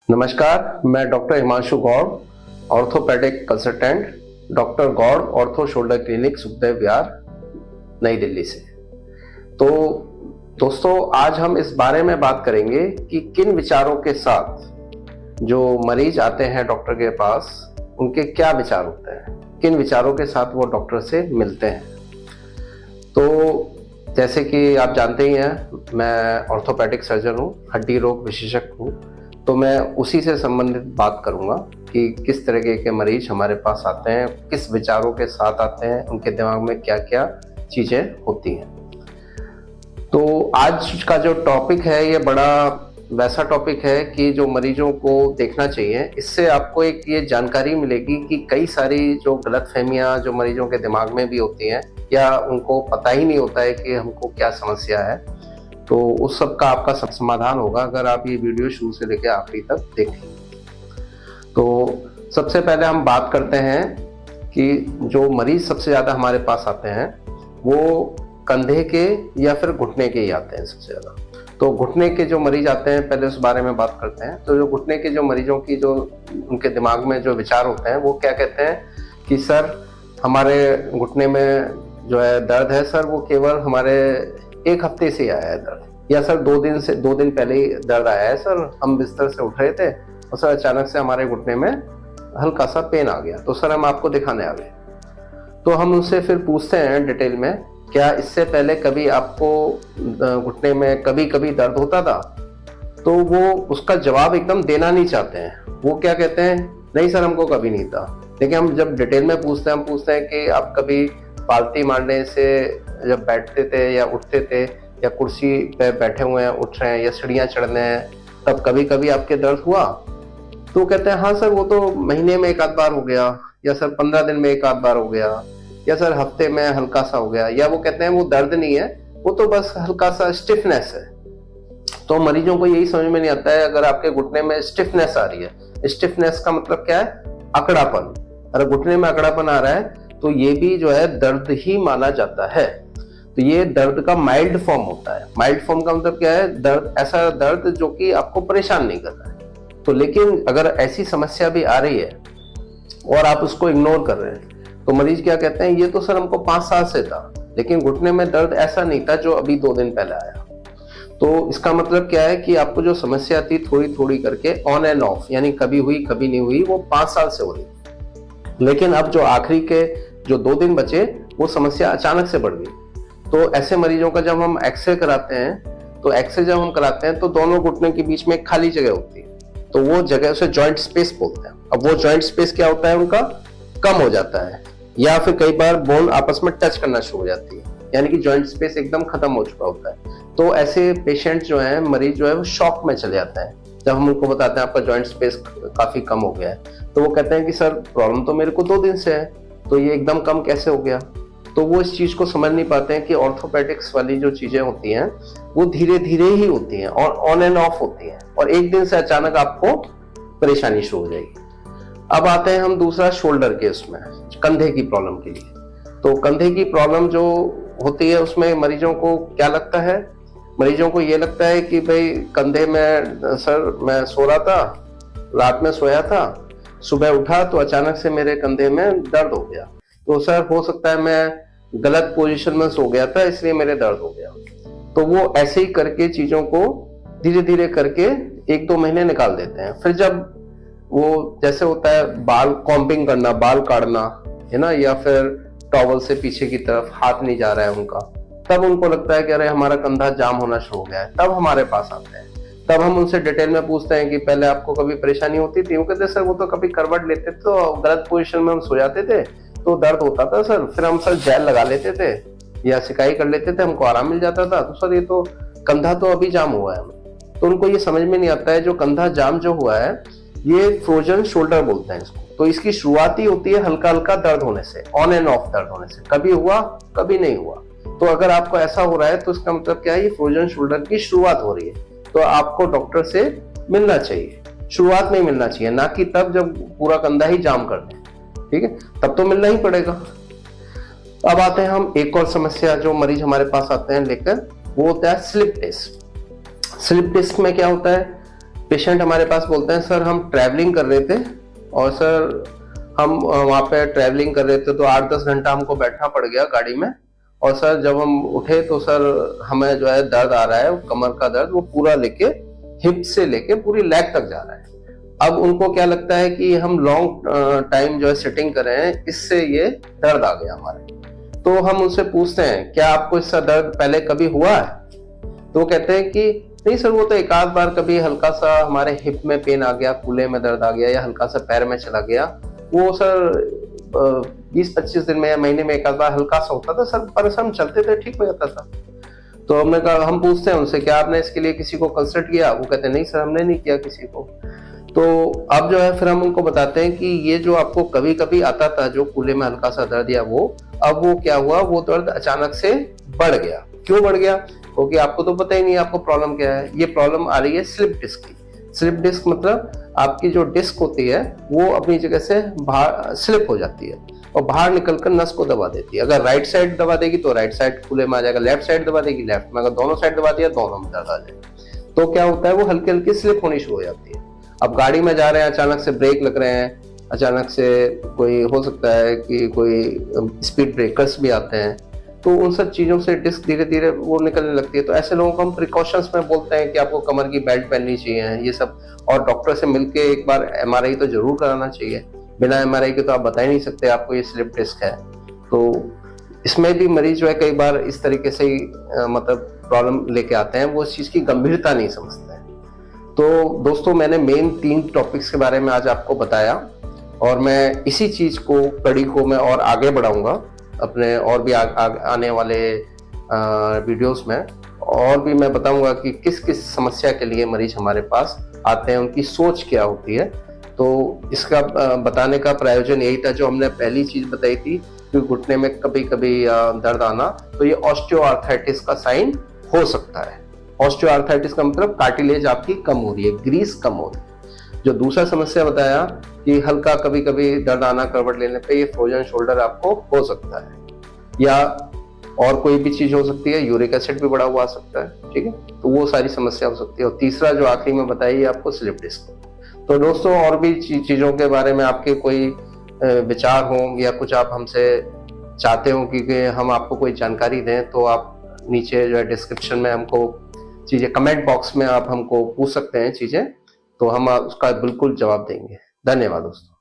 नमस्कार, मैं doctor Himanshu Gaur, orthopaedic consultant, doctor Gaur ortho shoulder clinic, Sukhdev Vihar, Nai Delhi से। तो दोस्तों, आज हम इस बारे में बात करेंगे कि किन विचारों के साथ जो मरीज आते हैं डॉक्टर के पास, उनके क्या विचार होते हैं, किन विचारों के साथ वो डॉक्टर से मिलते हैं। तो जैसे कि आप जानते ही हैं, मैं ऑर्थोपेडिक सर्जन हूँ, हड्डी रोग विशेषज्ञ हूँ। तो मैं उसी से संबंधित बात करूंगा कि किस तरीके के मरीज हमारे पास आते हैं, किस विचारों के साथ आते हैं, उनके दिमाग में क्या क्या चीज़ें होती हैं। तो आज का जो टॉपिक है ये बड़ा वैसा टॉपिक है कि जो मरीजों को देखना चाहिए। इससे आपको एक ये जानकारी मिलेगी कि कई सारी जो गलतफहमियां जो मरीजों के दिमाग में भी होती हैं, या उनको पता ही नहीं होता है कि हमको क्या समस्या है, तो उस सब का आपका समाधान होगा अगर आप ये वीडियो शुरू से लेकर आखिरी तक देखें। तो सबसे पहले हम बात करते हैं कि जो मरीज सबसे ज़्यादा हमारे पास आते हैं वो कंधे के या फिर घुटने के ही आते हैं सबसे ज़्यादा। तो घुटने के जो मरीज आते हैं, पहले उस बारे में बात करते हैं। तो जो घुटने के जो मरीजों की जो उनके दिमाग में जो विचार होते हैं, वो क्या कहते हैं कि सर हमारे घुटने में जो है दर्द है, सर वो केवल हमारे एक हफ्ते से आया है दर्द, या सर 2 दिन पहले ही दर्द आया है, सर हम बिस्तर से उठ रहे थे और सर अचानक से हमारे घुटने में हल्का सा पेन आ गया, तो सर हम आपको दिखाने आ गए। तो हम उनसे फिर पूछते हैं डिटेल में, क्या इससे पहले कभी आपको घुटने में कभी कभी दर्द होता था? तो वो उसका जवाब एकदम देना नहीं चाहते हैं। वो क्या कहते हैं, नहीं सर हमको कभी नहीं था। लेकिन हम जब डिटेल में पूछते हैं, हम पूछते हैं कि आप कभी पालती मारने से जब बैठते थे या उठते थे, या कुर्सी पे बैठे हुए हैं उठ रहे हैं, या सीढ़ियाँ चढ़ रहे हैं, तब कभी कभी आपके दर्द हुआ? तो कहते हैं हाँ सर वो तो महीने में एक आध बार हो गया, या सर 15 दिन में एक आध बार हो गया, या सर हफ्ते में हल्का सा हो गया। या वो कहते हैं वो दर्द नहीं है, वो तो बस हल्का सा स्टिफनेस है। तो मरीजों को यही समझ में नहीं आता है, अगर आपके घुटने में स्टिफनेस आ रही है, स्टिफनेस का मतलब क्या है? अकड़ापन। अगर घुटने में अकड़ापन आ रहा है तो ये भी जो है दर्द ही माना जाता है। तो ये दर्द का माइल्ड फॉर्म होता है। माइल्ड फॉर्म का मतलब क्या है? दर्द, ऐसा दर्द जो कि आपको परेशान नहीं कर रहा है। तो लेकिन अगर ऐसी समस्या भी आ रही है और आप उसको इग्नोर कर रहे हैं, तो मरीज क्या कहते हैं, ये तो सर हमको 5 साल से था, लेकिन घुटने में दर्द ऐसा नहीं था जो अभी 2 दिन पहले आया। तो इसका मतलब क्या है कि आपको जो समस्या थी थोड़ी थोड़ी करके ऑन एंड ऑफ, यानी कभी हुई कभी नहीं हुई, वो 5 साल से हो रही। लेकिन अब जो आखिरी के जो 2 दिन बचे, वो समस्या अचानक से बढ़ गई। तो ऐसे मरीजों का जब हम एक्सरे कराते हैं, तो एक्सरे जब हम कराते हैं तो दोनों घुटने के बीच में एक खाली जगह होती है, तो वो जगह उसे जॉइंट स्पेस बोलते हैं। अब वो जॉइंट स्पेस क्या होता है, उनका कम हो जाता है, या फिर कई बार बोन आपस में टच करना शुरू हो जाती है, यानी कि जॉइंट स्पेस एकदम खत्म हो चुका होता है। तो ऐसे पेशेंट जो है, मरीज जो है, वो शॉक में चले जाते हैं जब हम उनको बताते हैं आपका जॉइंट स्पेस काफी कम हो गया है। तो वो कहते हैं कि सर प्रॉब्लम तो मेरे को 2 दिन से है, तो ये एकदम कम कैसे हो गया? तो वो इस चीज को समझ नहीं पाते हैं कि ऑर्थोपेडिक्स वाली जो चीजें होती हैं वो धीरे धीरे ही होती हैं और ऑन एंड ऑफ होती हैं, और एक दिन से अचानक आपको परेशानी शुरू हो जाएगी। अब आते हैं हम दूसरा शोल्डर के, उसमें कंधे की प्रॉब्लम के लिए। तो कंधे की प्रॉब्लम जो होती है, उसमें मरीजों को क्या लगता है? मरीजों को ये लगता है कि भाई कंधे में, सर मैं सो रहा था, रात में सोया था, सुबह उठा तो अचानक से मेरे कंधे में दर्द हो गया, तो सर हो सकता है मैं गलत पोजीशन में सो गया था इसलिए मेरे दर्द हो गया। तो वो ऐसे ही करके चीजों को धीरे धीरे करके 1-2 महीने निकाल देते हैं। फिर जब वो जैसे होता है बाल कॉम्बिंग करना, बाल काटना है ना, या फिर टॉवल से पीछे की तरफ हाथ नहीं जा रहा है उनका, तब उनको लगता है कि अरे हमारा कंधा जाम होना शुरू हो गया है। तब हमारे पास आते हैं। तब हम उनसे डिटेल में पूछते हैं कि पहले आपको कभी परेशानी होती थी? वो कहते सर वो तो कभी करवट लेते थे तो गलत पोजीशन में हम सो जाते थे तो दर्द होता था सर, फिर हम सर जेल लगा लेते थे या सिकाई कर लेते थे, हमको आराम मिल जाता था। तो सर ये तो कंधा तो अभी जाम हुआ है। तो उनको ये समझ में नहीं आता है, जो कंधा जाम जो हुआ है ये फ्रोजन शोल्डर बोलते हैं इसको। तो इसकी शुरुआत ही होती है हल्का हल्का दर्द होने से, ऑन एंड ऑफ दर्द होने से, कभी हुआ कभी नहीं हुआ। तो अगर आपको ऐसा हो रहा है तो इसका मतलब क्या है, ये फ्रोजन शोल्डर की शुरुआत हो रही है। तो आपको डॉक्टर से मिलना चाहिए, शुरुआत में ही मिलना चाहिए, ना कि तब जब पूरा कंधा ही जाम कर दें। ठीक है, तब तो मिलना ही पड़ेगा। अब आते हैं हम एक और समस्या जो मरीज हमारे पास आते हैं लेकर, वो होता है स्लिप डिस्क। स्लिप डिस्क में क्या होता है पेशेंट हमारे पास बोलते हैं सर हम ट्रैवलिंग कर रहे थे और सर हम वहाँ पे ट्रैवलिंग कर रहे थे तो 8-10 घंटा हमको बैठना पड़ गया गाड़ी में, और सर जब हम उठे तो सर हमें जो है दर्द आ रहा है, कमर का दर्द वो पूरा लेके हिप से लेके पूरी लेग तक जा रहा है। अब उनको क्या लगता है कि हम लॉन्ग टाइम जो है सिटिंग कर रहे हैं, इससे ये दर्द आ गया हमारे। तो हम उनसे पूछते हैं क्या आपको इसका दर्द पहले कभी हुआ है? तो वो कहते हैं कि नहीं सर, वो तो एक आध बार कभी हल्का सा हमारे हिप में पेन आ गया, कूल्हे में दर्द आ गया या हल्का सा पैर में चला गया, वो सर 20-25 दिन में या महीने में एक आध बार हल्का सा होता था सर, पर हम चलते थे ठीक हो जाता था। तो हमने कहा, हम पूछते हैं उनसे क्या आपने इसके लिए किसी को कंसल्ट किया? वो कहते हैं नहीं सर, हमने नहीं किया किसी को। तो अब जो है फिर हम उनको बताते हैं कि ये जो आपको कभी कभी आता था जो कूल्हे में हल्का सा दर्द या वो, अब वो क्या हुआ, वो दर्द अचानक से बढ़ गया। क्यों बढ़ गया? क्योंकि आपको तो पता ही नहीं आपको प्रॉब्लम क्या है। ये प्रॉब्लम आ रही है स्लिप डिस्क की। स्लिप डिस्क मतलब आपकी जो डिस्क होती है वो अपनी जगह से बाहर स्लिप हो जाती है और बाहर निकलकर नस को दबा देती है। अगर राइट साइड दबा देगी तो राइट साइड कूल्हे में आ जाएगा, लेफ्ट साइड दबा देगी लेफ्ट में, अगर दोनों साइड दबा दिया दोनों में दर्द आ जाएगा। तो क्या होता है, वो हल्की हल्की स्लिप होनी शुरू हो जाती है। अब गाड़ी में जा रहे हैं, अचानक से ब्रेक लग रहे हैं, अचानक से कोई हो सकता है कि कोई स्पीड ब्रेकर्स भी आते हैं, तो उन सब चीज़ों से डिस्क धीरे धीरे वो निकलने लगती है। तो ऐसे लोगों को हम प्रिकॉशंस में बोलते हैं कि आपको कमर की बेल्ट पहननी चाहिए, ये सब, और डॉक्टर से मिलके एक बार एमआरआई तो जरूर कराना चाहिए। बिना एमआरआई के तो आप बता ही नहीं सकते आपको ये स्लिप डिस्क है। तो इसमें भी मरीज जो है कई बार इस तरीके से ही मतलब प्रॉब्लम लेके आते हैं, वो इस चीज़ की गंभीरता नहीं समझते हैं। तो दोस्तों, मैंने मेन 3 टॉपिक्स के बारे में आज आपको बताया और मैं इसी चीज़ को, कड़ी को मैं और आगे बढ़ाऊंगा अपने और भी आने वाले वीडियोस में, और भी मैं बताऊंगा कि किस किस समस्या के लिए मरीज हमारे पास आते हैं, उनकी सोच क्या होती है। तो इसका बताने का प्रयोजन यही था। जो हमने पहली चीज़ बताई थी कि घुटने में कभी कभी दर्द आना, तो ये ऑस्टियोआर्थराइटिस का साइन हो सकता है। ऑस्टियोआर्थराइटिस का मतलब कार्टिलेज आपकी कम हो रही है, ग्रीस कम हो रही है। जो दूसरा समस्या बताया कि हल्का कभी कभी दर्द आना करवट लेने पे, ये फ्रोजन शोल्डर आपको हो सकता है, या और कोई भी चीज हो सकती है, यूरिक एसिड भी बढ़ा हुआ आ सकता है, ठीक है। तो वो सारी समस्या हो सकती है। और तीसरा जो आखिरी में बताइए आपको स्लिप डिस्क। तो दोस्तों, और भी चीजों के बारे में आपके कोई विचार हो या कुछ आप हमसे चाहते हो कि हम आपको कोई जानकारी दें, तो आप नीचे जो है डिस्क्रिप्शन में हमको चीजें, कमेंट बॉक्स में आप हमको पूछ सकते हैं चीजें, तो हम उसका बिल्कुल जवाब देंगे। धन्यवाद दोस्तों।